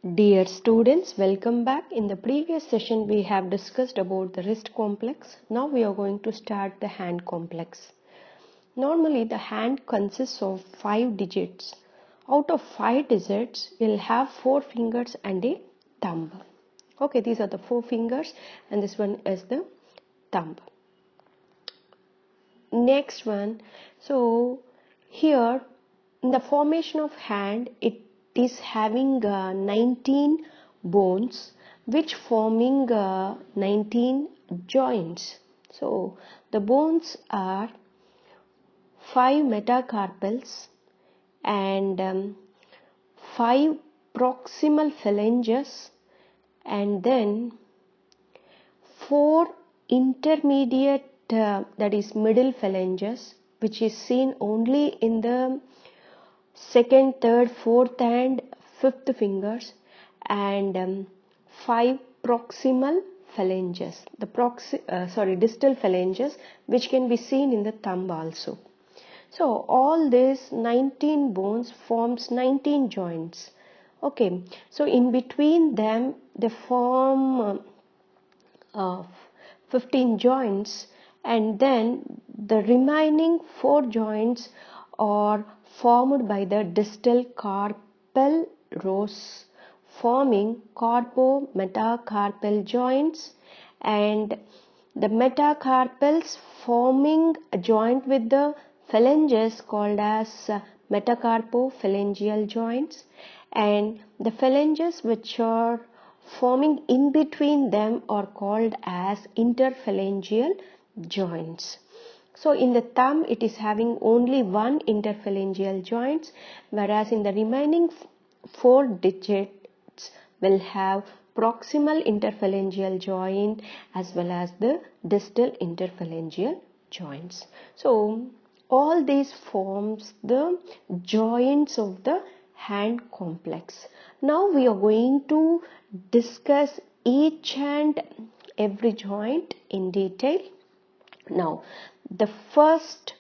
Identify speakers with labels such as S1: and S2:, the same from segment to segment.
S1: Dear students, welcome back. In the previous session we have discussed about the wrist complex. Now we are going to start the hand complex. Normally the hand consists of 5 digits. Out of 5 digits we'll have 4 fingers and a thumb. Okay, these are the 4 fingers and this one is the thumb. Next one, so here in the formation of hand it is having 19 bones which forming 19 joints. So the bones are 5 metacarpals and 5 proximal phalanges and then 4 intermediate that is middle phalanges, which is seen only in the second, third, fourth and fifth fingers, and 5 proximal phalanges, the distal phalanges, which can be seen in the thumb also. So all these 19 bones forms 19 joints. Okay, so in between them they form 15 joints, and then the remaining 4 joints are formed by the distal carpal rows forming carpometacarpal joints, and the metacarpals forming a joint with the phalanges called as metacarpophalangeal joints, and the phalanges which are forming in between them are called as interphalangeal joints. So in the thumb it is having only one interphalangeal joints, whereas in the remaining 4 digits will have proximal interphalangeal joint as well as the distal interphalangeal joints. So all these forms the joints of the hand complex. Now we are going to discuss each and every joint in detail. Now the first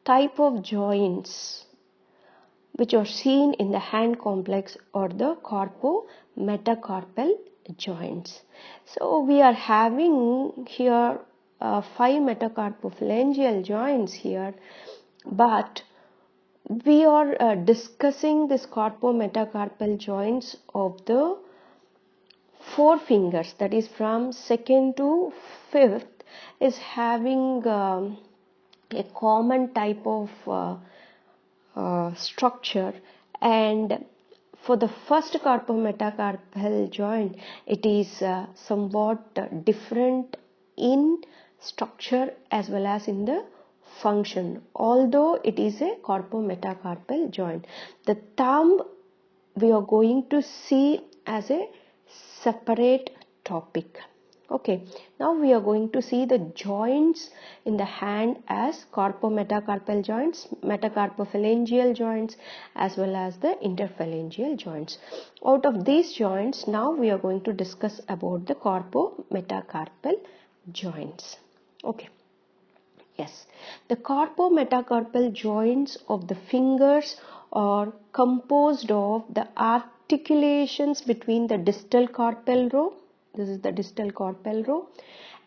S1: type of joints which are seen in the hand complex are the carpometacarpal joints. So we are having here 5 metacarpophalangeal joints here, but we are discussing this carpometacarpal joints of the 4 fingers, that is from second to fifth is having a common type of structure, and for the first carpometacarpal joint it is somewhat different in structure as well as in the function, although it is a carpometacarpal joint. The thumb we are going to see as a separate topic. Okay, now we are going to see the joints in the hand as carpometacarpal joints, metacarpophalangeal joints as well as the interphalangeal joints. Out of these joints now we are going to discuss about the carpometacarpal joints. Okay. Yes, the carpometacarpal joints of the fingers are composed of the articulations between the distal carpal row, this is the distal carpal row,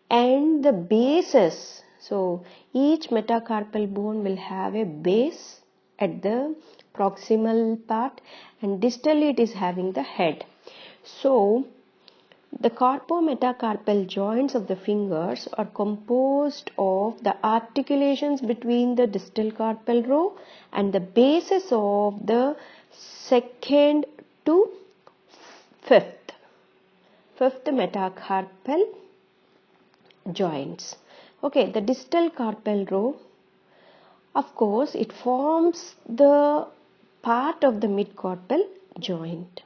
S1: and the bases. So each metacarpal bone will have a base at the proximal part, and distally it is having the head. So the carpometacarpal joints of the fingers are composed of the articulations between the distal carpal row and the bases of the second to fifth metacarpal joints. Okay, the distal carpal row, of course, it forms the part of the midcarpal joint,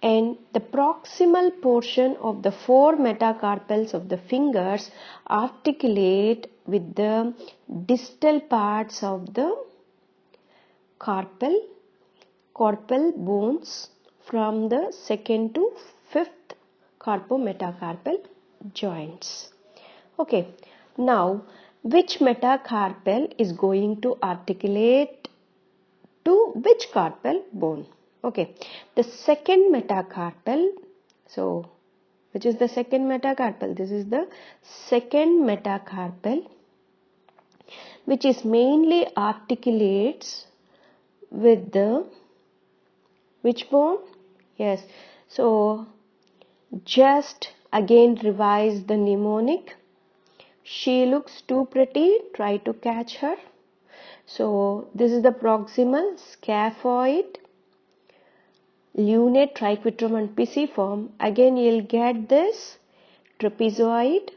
S1: and the proximal portion of the 4 metacarpals of the fingers articulate with the distal parts of the carpal bones from the second to fifth carpometacarpal joints. Okay, now which metacarpal is going to articulate to which carpal bone? Okay, the second metacarpal, so which is the second metacarpal? This is the second metacarpal, which is mainly articulates with the which bone? Yes, so just again revise the mnemonic. She looks too pretty, try to catch her. So this is the proximal, scaphoid, lunate, triquetrum and pisiform. Again you'll get this trapezoid,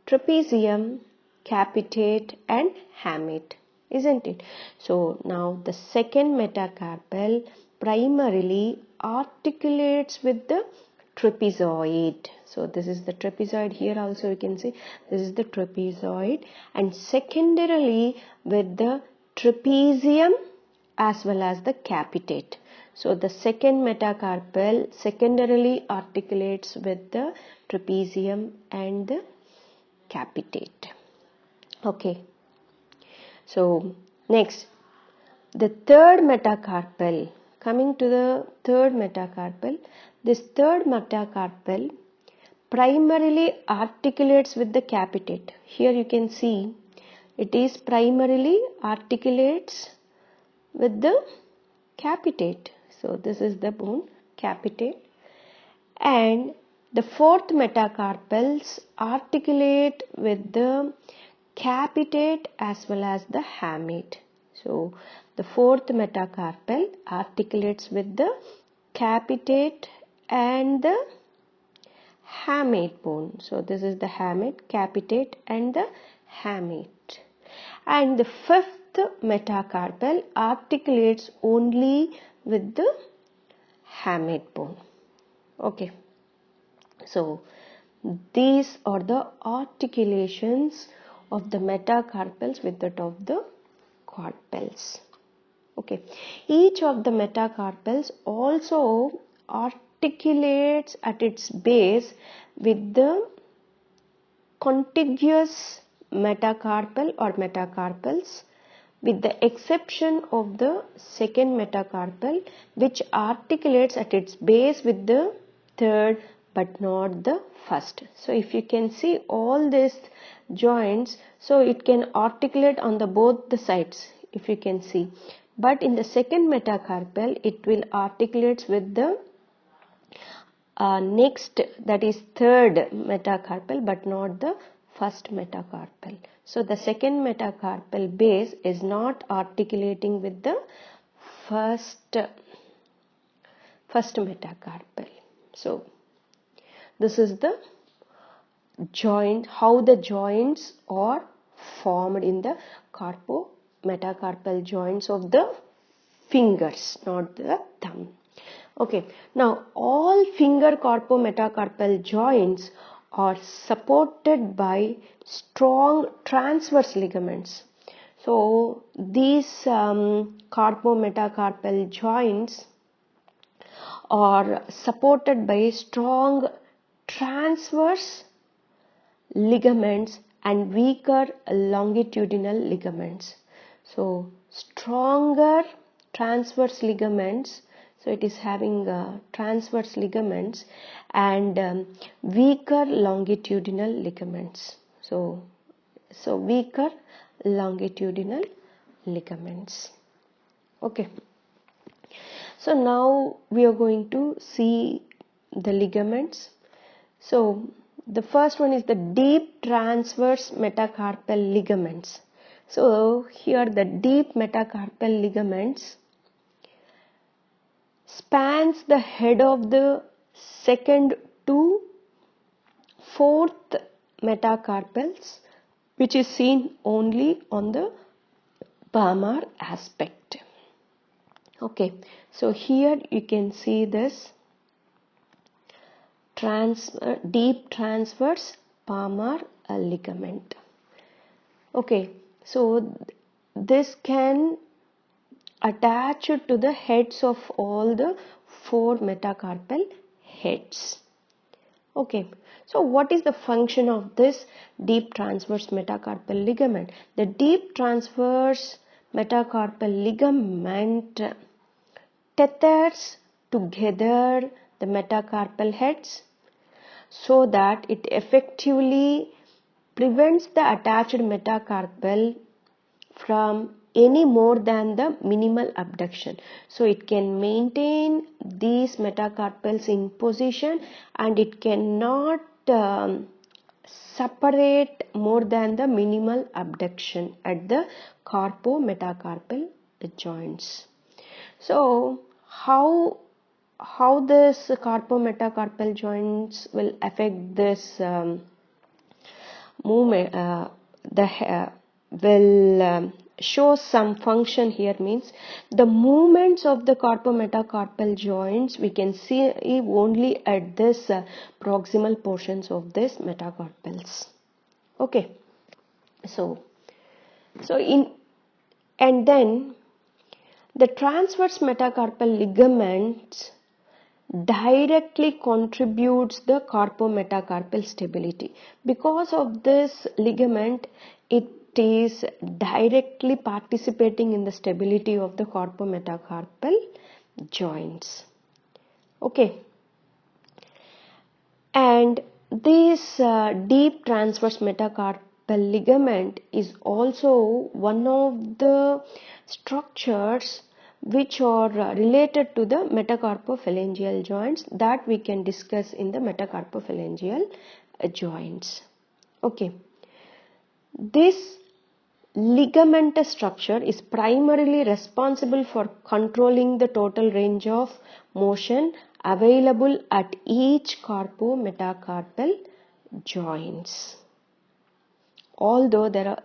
S1: trapezium, capitate and hamate, isn't it? So now the second metacarpal primarily articulates with the trapezoid. So this is the trapezoid. Here also you can see this is the trapezoid, and secondarily with the trapezium as well as the capitate. So the second metacarpal secondarily articulates with the trapezium and the capitate. Okay, so next the third metacarpal. Coming to the third metacarpal, this third metacarpal primarily articulates with the capitate. Here you can see it is primarily articulates with the capitate. So this is the bone, capitate. And the fourth metacarpals articulate with the capitate as well as the hamate. So the fourth metacarpal articulates with the capitate and the hamate bone. So this is the hamate, capitate and the hamate. And the fifth metacarpal articulates only with the hamate bone. Okay, so these are the articulations of the metacarpals with that of the carpals. Okay, each of the metacarpals also articulates at its base with the contiguous metacarpal or metacarpals, with the exception of the second metacarpal, which articulates at its base with the third but not the first. So if you can see all these joints, so it can articulate on the both the sides, if you can see. But in the second metacarpal, it will articulate with the next, that is third metacarpal, but not the first metacarpal. So the second metacarpal base is not articulating with the first metacarpal. So this is the joint, how the joints are formed in the carpometacarpal joints of the fingers, not the thumb. Okay, now all finger carpometacarpal joints are supported by strong transverse ligaments. So these carpometacarpal joints are supported by strong transverse ligaments and weaker longitudinal ligaments. So stronger transverse ligaments, so it is having transverse ligaments and weaker longitudinal ligaments. So weaker longitudinal ligaments. Okay. So now we are going to see the ligaments. So the first one is the deep transverse metacarpal ligaments. So here the deep metacarpal ligaments spans the head of the second to fourth metacarpals, which is seen only on the palmar aspect. Okay, so here you can see this deep transverse palmar ligament. Okay, so this can attach to the heads of all the four metacarpal heads. Okay, so what is the function of this deep transverse metacarpal ligament? The deep transverse metacarpal ligament tethers together the metacarpal heads so that it effectively prevents the attached metacarpal from any more than the minimal abduction. So it can maintain these metacarpals in position and it cannot separate more than the minimal abduction at the carpometacarpal joints. So how this carpometacarpal joints will affect this movement, will show some function here, means the movements of the carpometacarpal joints we can see only at this proximal portions of this metacarpals. Okay, and then the transverse metacarpal ligaments directly contributes the carpometacarpal stability. Because of this ligament, it is directly participating in the stability of the carpometacarpal joints. Okay, and this deep transverse metacarpal ligament is also one of the structures which are related to the metacarpophalangeal joints that we can discuss in the metacarpophalangeal joints. Okay, this ligamentous structure is primarily responsible for controlling the total range of motion available at each carpometacarpal joints. Although there are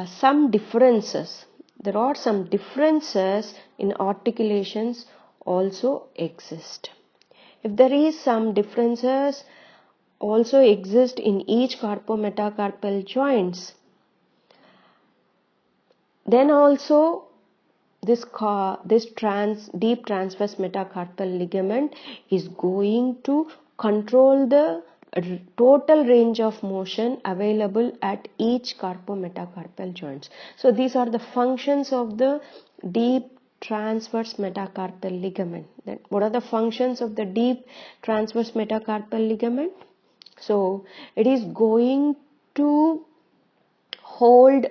S1: some differences in articulations also exist. If there is some differences also exist in each carpometacarpal joints, then also this deep transverse metacarpal ligament is going to control the total range of motion available at each carpometacarpal joints. So these are the functions of the deep transverse metacarpal ligament. Then what are the functions of the deep transverse metacarpal ligament? So it is going to hold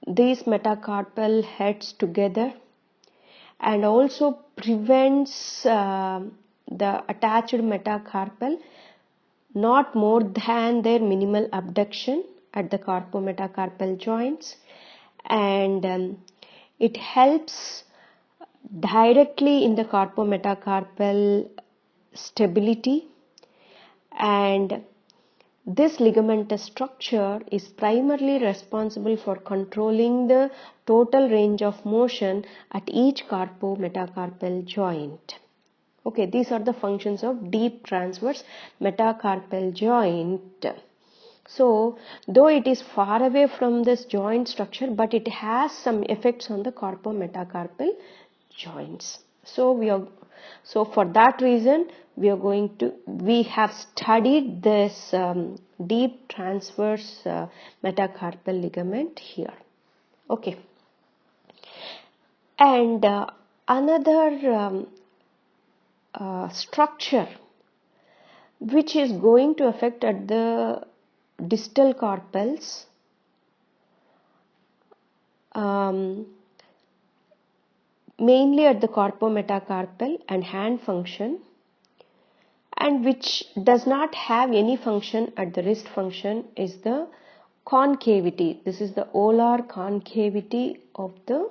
S1: these metacarpal heads together and also prevents the attached metacarpal not more than their minimal abduction at the carpometacarpal joints, and it helps directly in the carpometacarpal stability, and this ligamentous structure is primarily responsible for controlling the total range of motion at each carpometacarpal joint. Okay, these are the functions of deep transverse metacarpal joint. So, though it is far away from this joint structure, but it has some effects on the carpometacarpal joints. So for that reason, we have studied this deep transverse metacarpal ligament here. Okay, and another structure which is going to affect at the distal carpals mainly at the carpometacarpal and hand function, and which does not have any function at the wrist function, is the concavity. This is the olar concavity of the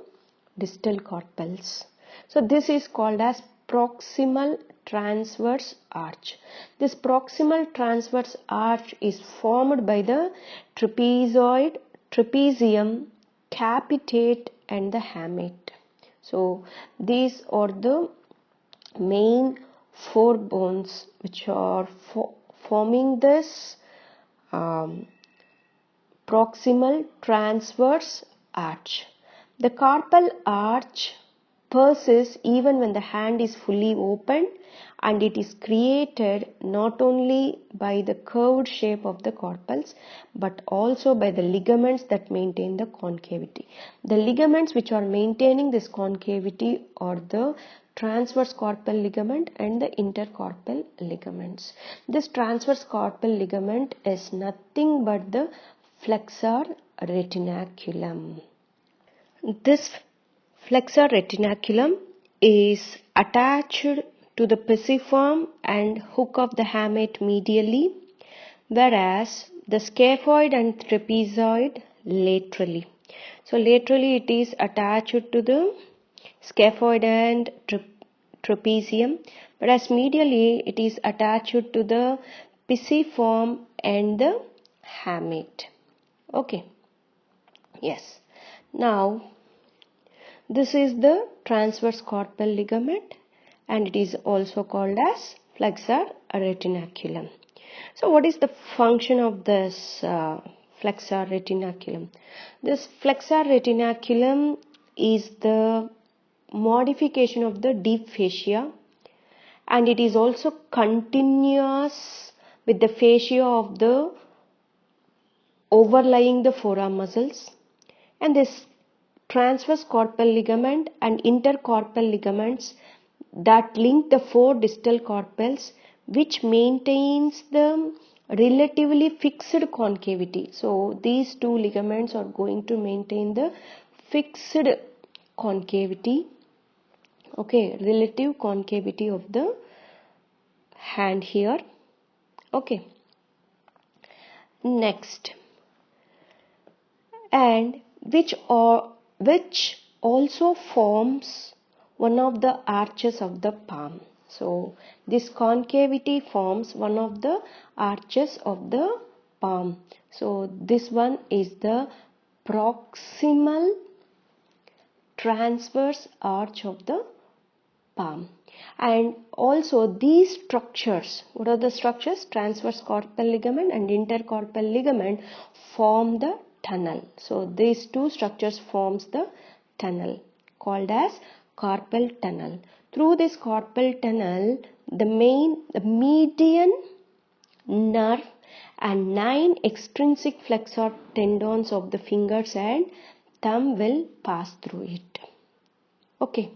S1: distal carpals. So this is called as proximal transverse arch. This proximal transverse arch is formed by the trapezoid, trapezium, capitate and the hamate. So these are the main four bones which are forming this proximal transverse arch. The carpal arch persists even when the hand is fully open, and it is created not only by the curved shape of the carpals but also by the ligaments that maintain the concavity. The ligaments which are maintaining this concavity are the transverse carpal ligament and the intercarpal ligaments. This transverse carpal ligament is nothing but the flexor retinaculum. This flexor retinaculum is attached to the pisiform and hook of the hamate medially, whereas the scaphoid and trapezoid laterally. So laterally it is attached to the scaphoid and trapezium, whereas medially it is attached to the pisiform and the hamate. Okay. Yes. Now this is the transverse carpal ligament and it is also called as flexor retinaculum. So what is the function of this flexor retinaculum? This flexor retinaculum is the modification of the deep fascia and it is also continuous with the fascia of the overlying the forearm muscles, and this transverse carpal ligament and intercarpal ligaments that link the four distal carpals, which maintains the relatively fixed concavity. So these two ligaments are going to maintain the fixed concavity, okay, relative concavity of the hand here. Okay. Next, and which also forms one of the arches of the palm. So this concavity forms one of the arches of the palm. So this one is the proximal transverse arch of the palm. And also these structures, what are the structures? Transverse carpal ligament and intercarpal ligament form the tunnel. So these two structures forms the tunnel called as carpal tunnel. Through this carpal tunnel, the median nerve and 9 extrinsic flexor tendons of the fingers and thumb will pass through it. Okay,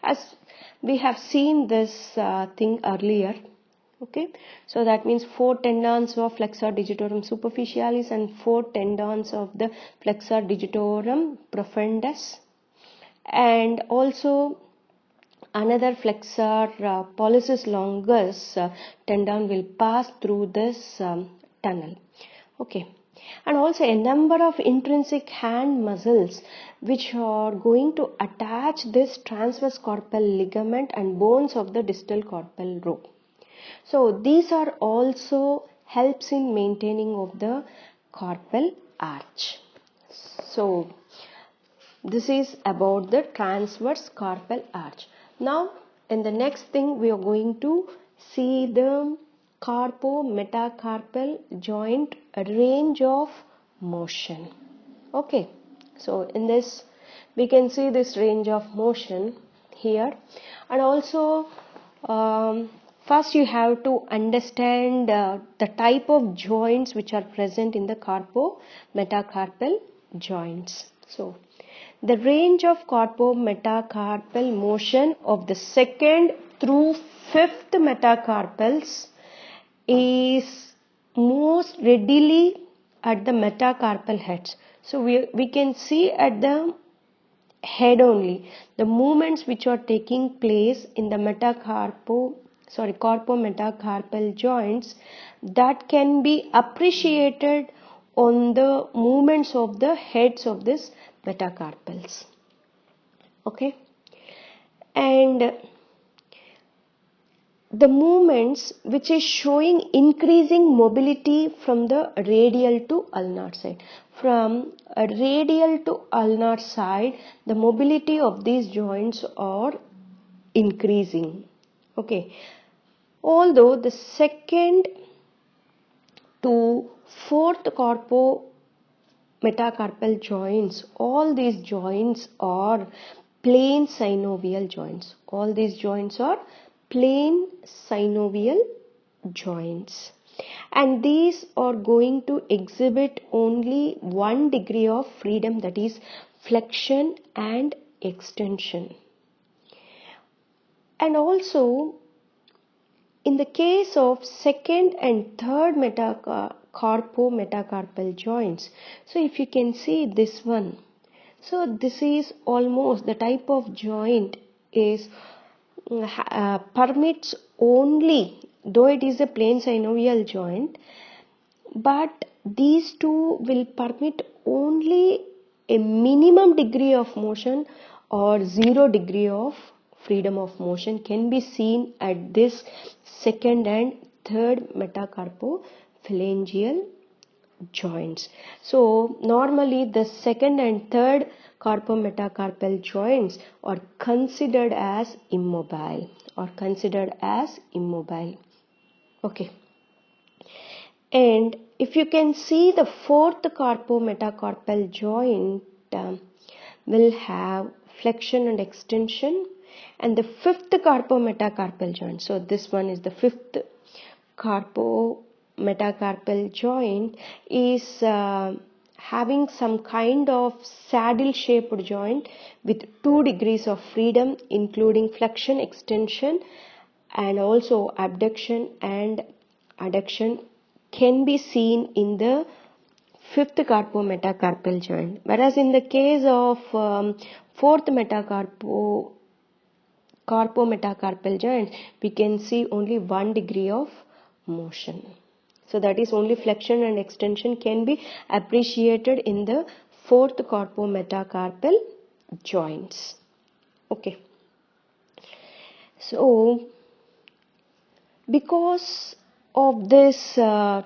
S1: as we have seen this thing earlier. Okay, so that means 4 tendons of flexor digitorum superficialis and 4 tendons of the flexor digitorum profundus, and also another flexor pollicis longus tendon will pass through this tunnel. Okay, and also a number of intrinsic hand muscles which are going to attach this transverse carpal ligament and bones of the distal carpal row. So these are also helps in maintaining of the carpal arch. So this is about the transverse carpal arch. Now in the next thing we are going to see the carpometacarpal joint range of motion. Okay, so in this we can see this range of motion here, and also first you have to understand the type of joints which are present in the carpometacarpal joints. So the range of carpometacarpal motion of the 2nd through 5th metacarpals is most readily at the metacarpal heads. So we can see at the head only the movements which are taking place in the carpometacarpal joints that can be appreciated on the movements of the heads of this metacarpals. Okay, and the movements which is showing increasing mobility from the radial to ulnar side. From a radial to ulnar side, the mobility of these joints are increasing. Okay, although the 2nd to 4th carpometacarpal joints, all these joints are plain synovial joints. All these joints are plain synovial joints, and these are going to exhibit only 1 degree of freedom, that is flexion and extension. And also in the case of second and third carpometacarpal joints, so if you can see this one, so this is almost the type of joint is permits only, though it is a plain synovial joint, but these two will permit only a minimum degree of motion or 0 degree of freedom of motion can be seen at this second and third metacarpophalangeal joints. So normally the second and third carpometacarpal joints are considered as immobile Okay. And if you can see, the fourth carpometacarpal joint will have flexion and extension, and the fifth carpometacarpal joint, so this one is the fifth carpometacarpal joint, is having some kind of saddle shaped joint with 2 degrees of freedom, including flexion, extension, and also abduction and adduction can be seen in the fifth carpometacarpal joint, whereas in the case of fourth carpometacarpal joint, we can see only 1 degree of motion. So that is only flexion and extension can be appreciated in the fourth carpometacarpal joints. Okay. So because of this 2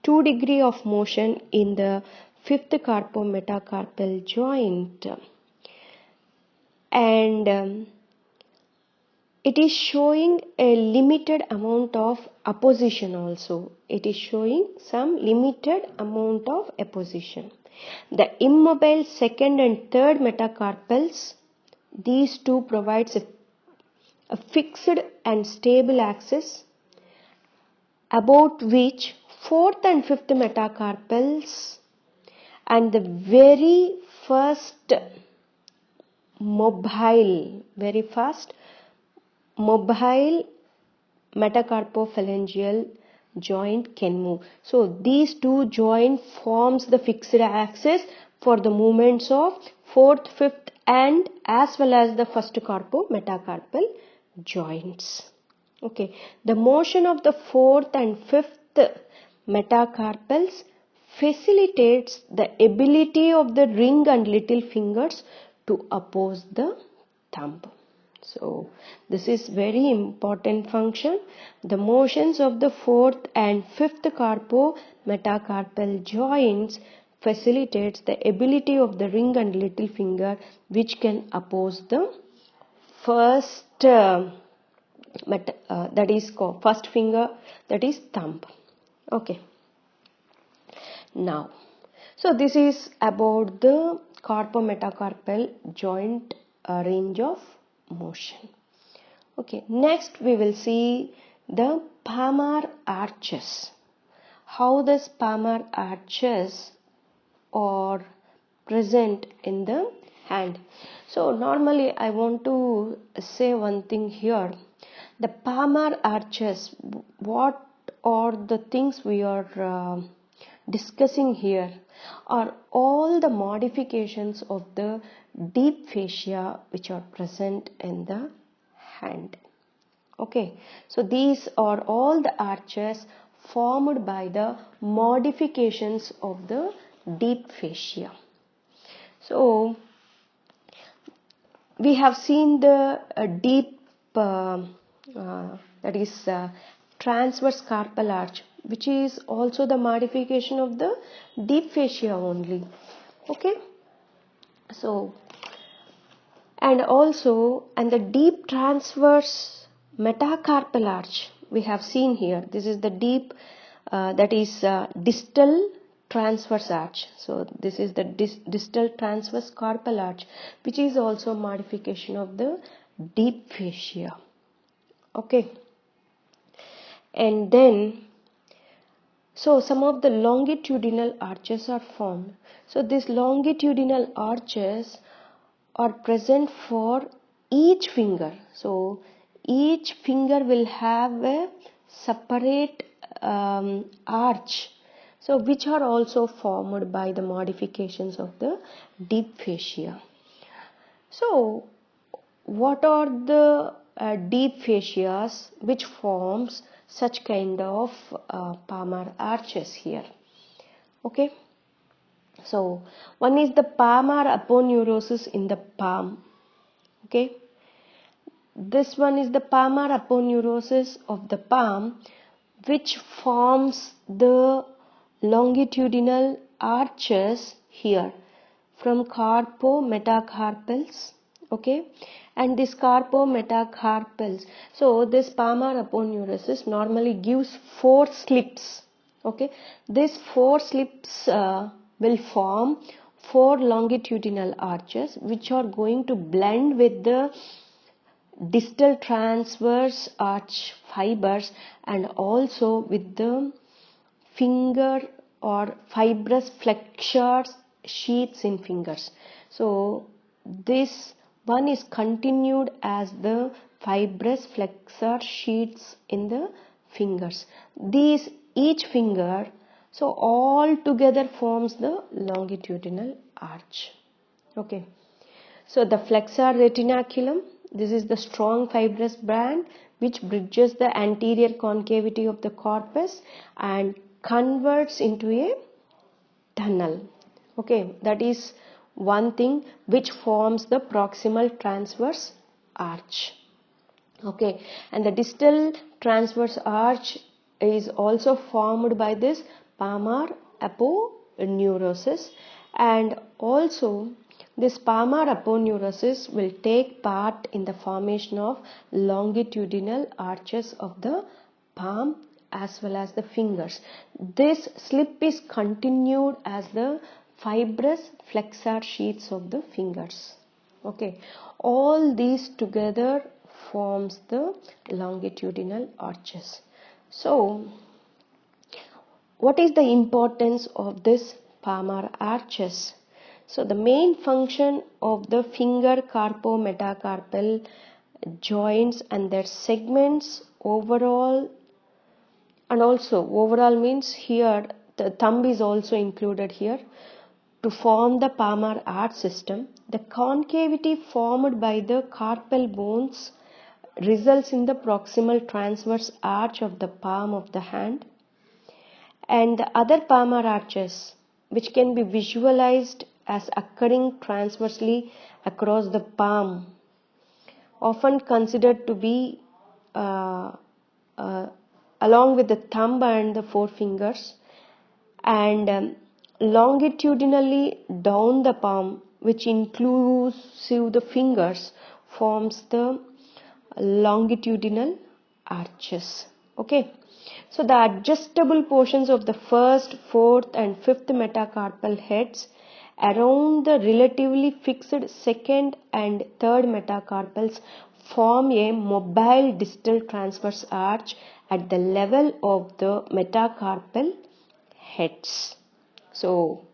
S1: degree of motion in the fifth carpometacarpal joint, and it is showing a limited amount of opposition also. It is showing some limited amount of opposition. The immobile second and third metacarpals, these two provides a fixed and stable axis about which fourth and fifth metacarpals and the very first mobile metacarpophalangeal joint can move. So these two joint forms the fixed axis for the movements of fourth, fifth and as well as the first carpometacarpal joints. Okay, the motion of the fourth and fifth metacarpals facilitates the ability of the ring and little fingers to oppose the thumb. So this is very important function. The motions of the fourth and fifth carpometacarpal joints facilitates the ability of the ring and little finger which can oppose the first that is called first finger, that is thumb. Okay. Now, so this is about the carpometacarpal joint range of motion. Okay, next we will see the Palmar arches. How this Palmar arches are present in the hand. So normally I want to say one thing here. The Palmar arches, what are the things we are discussing here are all the modifications of the deep fascia which are present in the hand. Okay, so these are all the arches formed by the modifications of the deep fascia. So we have seen the deep that is transverse carpal arch, which is also the modification of the deep fascia only. Okay, so and the deep transverse metacarpal arch we have seen here. This is the deep that is distal transverse arch. So this is the distal transverse carpal arch, which is also modification of the deep fascia. Okay, and then so some of the longitudinal arches are formed. So these longitudinal arches are present for each finger. So each finger will have a separate arch, so which are also formed by the modifications of the deep fascia. So what are the deep fascias which forms such kind of palmar arches here? Okay, so one is the palmar aponeurosis in the palm. Okay, this one is the palmar aponeurosis of the palm, which forms the longitudinal arches here from carpometacarpals. Okay, and this carpometacarpals, so this palmar aponeurosis normally gives 4 slips. Okay, these 4 slips will form 4 longitudinal arches which are going to blend with the distal transverse arch fibers and also with the finger or fibrous flexure sheaths in fingers. So this one is continued as the fibrous flexure sheaths in the fingers. These each finger, so all together forms the longitudinal arch. Okay, so the flexor retinaculum, this is the strong fibrous band which bridges the anterior concavity of the corpus and converts into a tunnel. Okay, that is one thing which forms the proximal transverse arch. Okay, and the distal transverse arch is also formed by this palmar aponeurosis, and also this palmar aponeurosis will take part in the formation of longitudinal arches of the palm as well as the fingers. This slip is continued as the fibrous flexor sheaths of the fingers. Okay, all these together forms the longitudinal arches. So what is the importance of this palmar arches? So the main function of the finger carpometacarpal joints and their segments overall, and also overall means here the thumb is also included here, to form the palmar arch system. The concavity formed by the carpal bones results in the proximal transverse arch of the palm of the hand, and the other palmar arches which can be visualized as occurring transversely across the palm, often considered to be along with the thumb and the 4 fingers, and longitudinally down the palm, which inclusive the fingers, forms the longitudinal arches. Okay, so the adjustable portions of the 1st, 4th and 5th metacarpal heads around the relatively fixed 2nd and 3rd metacarpals form a mobile distal transverse arch at the level of the metacarpal heads. So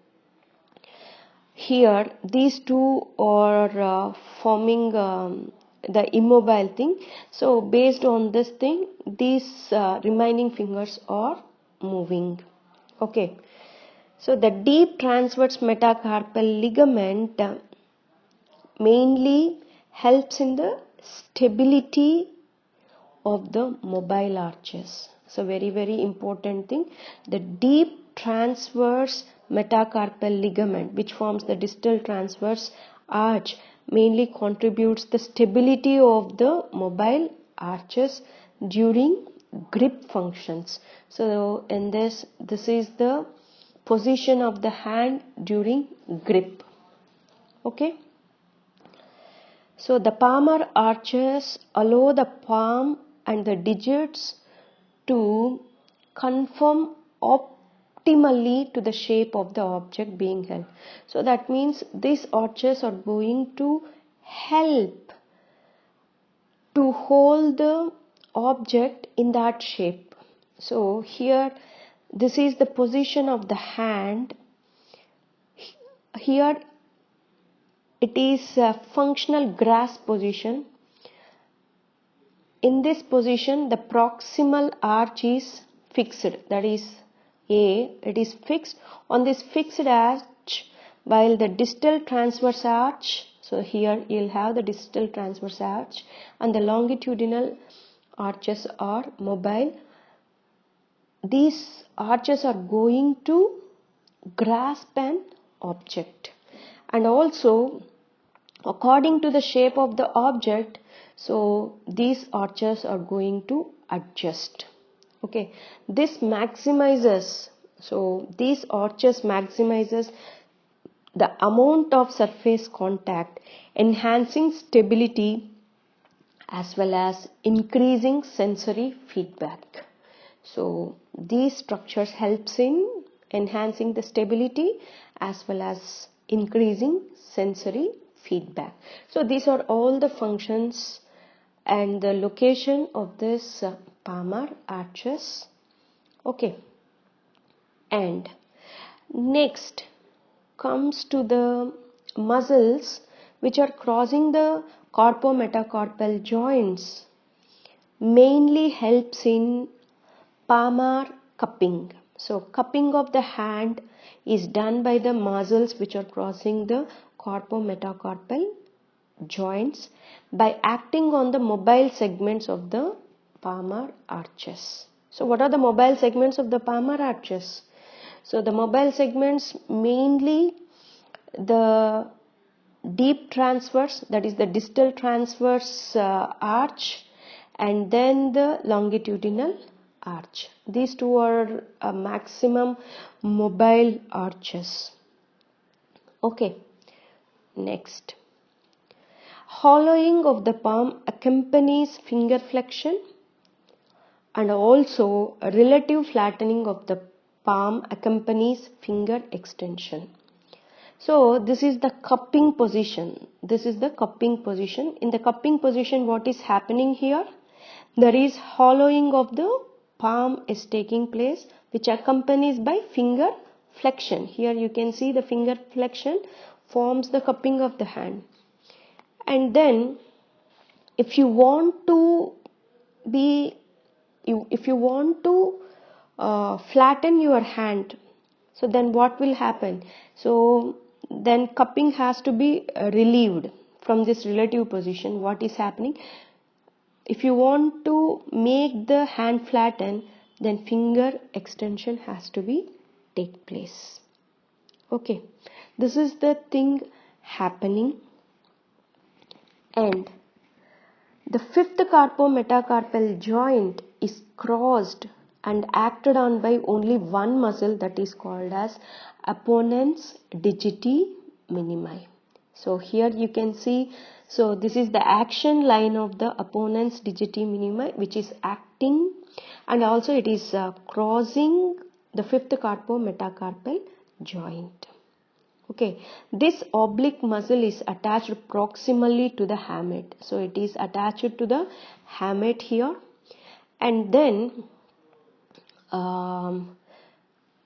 S1: here these two are forming the immobile thing. So based on this thing, these remaining fingers are moving. Okay, so the deep transverse metacarpal ligament mainly helps in the stability of the mobile arches. So very important thing, the deep transverse metacarpal ligament which forms the distal transverse arch mainly contributes the stability of the mobile arches during grip functions. So in this is the position of the hand during grip. Okay, so the palmar arches allow the palm and the digits to conform optimally to the shape of the object being held. So that means these arches are going to help to hold the object in that shape. So here this is the position of the hand. Here it is a functional grasp position. In this position, the proximal arch is fixed, that is A, it is fixed on this fixed arch, while the distal transverse arch, so here you'll have the distal transverse arch, and the longitudinal arches are mobile. These arches are going to grasp an object, and also according to the shape of the object, so these arches are going to adjust. Okay, this maximizes, so these arches maximizes the amount of surface contact, enhancing stability as well as increasing sensory feedback. So these structures helps in enhancing the stability as well as increasing sensory feedback. So these are all the functions and the location of this palmar arches. Okay, and next comes to the muscles which are crossing the carpometacarpal joints, mainly helps in palmar cupping. So cupping of the hand is done by the muscles which are crossing the carpometacarpal joints by acting on the mobile segments of the palmar arches. So what are the mobile segments of the palmar arches? So the mobile segments mainly the deep transverse, that is the distal transverse arch, and then the longitudinal arch. These two are maximum mobile arches. Okay, next. Hollowing of the palm accompanies finger flexion, and also a relative flattening of the palm accompanies finger extension. So this is the cupping position. This is the cupping position. In the cupping position, what is happening here? There is hollowing of the palm is taking place, which accompanies by finger flexion. Here you can see the finger flexion forms the cupping of the hand. And then if you want to flatten your hand, so then what will happen? So then cupping has to be relieved from this relative position. What is happening? If you want to make the hand flatten, then finger extension has to be take place. Okay, this is the thing happening. And the fifth carpometacarpal joint is crossed and acted on by only one muscle, that is called as opponens digiti minimi. So here you can see, so this is the action line of the opponens digiti minimi, which is acting, and also it is crossing the fifth carpometacarpal joint. Okay, this oblique muscle is attached proximally to the hamate. So it is attached to the hamate here, and then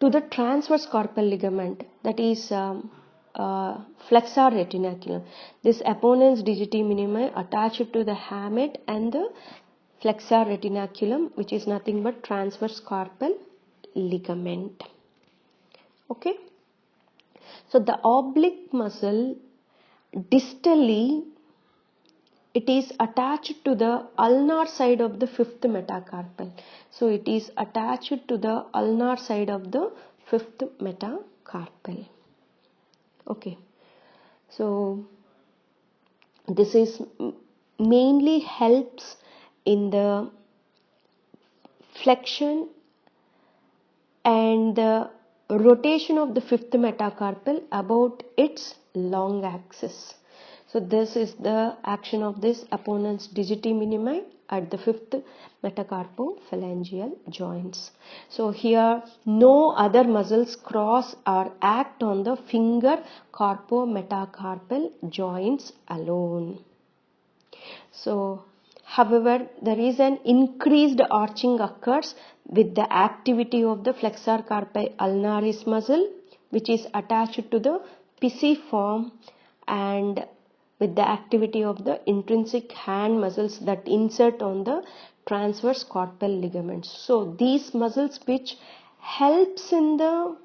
S1: to the transverse carpal ligament, that is flexor retinaculum. This opponens digiti minimi attached to the hamate and the flexor retinaculum, which is nothing but transverse carpal ligament. Okay. So the oblique muscle distally, it is attached to the ulnar side of the fifth metacarpal. So it is attached to the ulnar side of the fifth metacarpal. Okay. So this is mainly helps in the flexion and the rotation of the fifth metacarpal about its long axis. So this is the action of this opponens digiti minimi at the fifth metacarpophalangeal joints. So here no other muscles cross or act on the finger carpometacarpal joints alone. So however, there is an increased arching occurs with the activity of the flexor carpi ulnaris muscle, which is attached to the pisiform and with the activity of the intrinsic hand muscles that insert on the transverse carpal ligaments. So these muscles which helps in the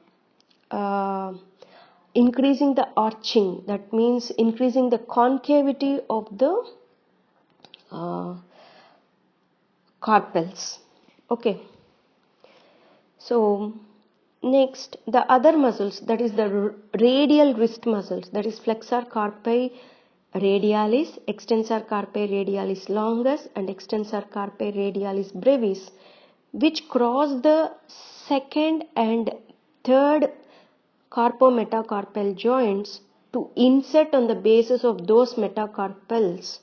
S1: increasing the arching, that means increasing the concavity of the carpals. Okay. So next, the other muscles, that is the radial wrist muscles, that is flexor carpi radialis, extensor carpi radialis longus and extensor carpi radialis brevis, which cross the second and third carpometacarpal joints to insert on the basis of those metacarpals,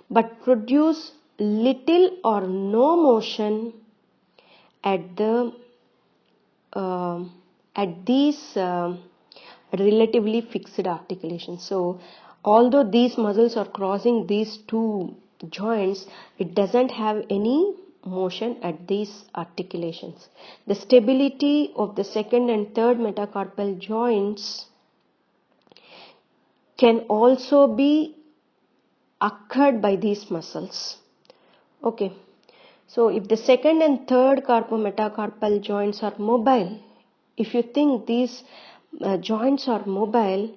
S1: but produce little or no motion at these relatively fixed articulations. So although these muscles are crossing these two joints, it doesn't have any motion at these articulations. The stability of the second and third metacarpal joints can also be occurred by these muscles. Okay. So if the second and third carpometacarpal joints are mobile, if you think these joints are mobile,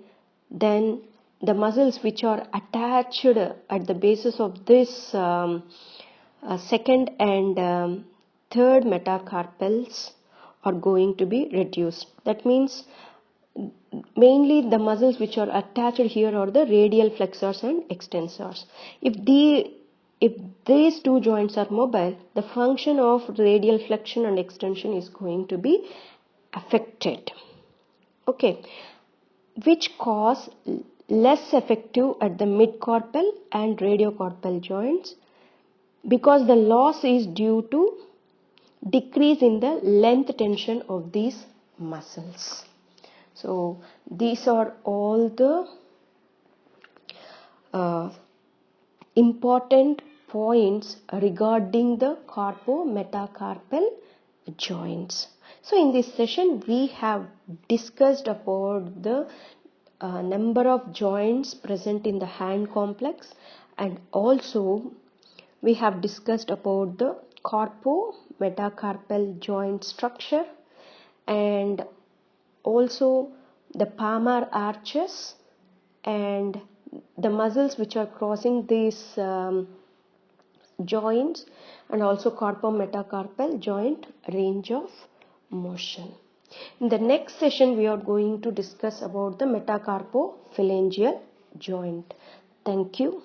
S1: then the muscles which are attached at the basis of this second and third metacarpals are going to be reduced. That means mainly the muscles which are attached here are the radial flexors and extensors. If these two joints are mobile, the function of radial flexion and extension is going to be affected. Okay, which cause less effective at the midcarpal and radiocarpal joints, because the loss is due to decrease in the length tension of these muscles. So these are all the important points regarding the carpometacarpal joints. So in this session we have discussed about the number of joints present in the hand complex, and also we have discussed about the carpometacarpal joint structure and also the palmar arches and the muscles which are crossing these joints, and also carpometacarpal joint range of motion. In the next session we are going to discuss about the metacarpophalangeal joint. Thank you.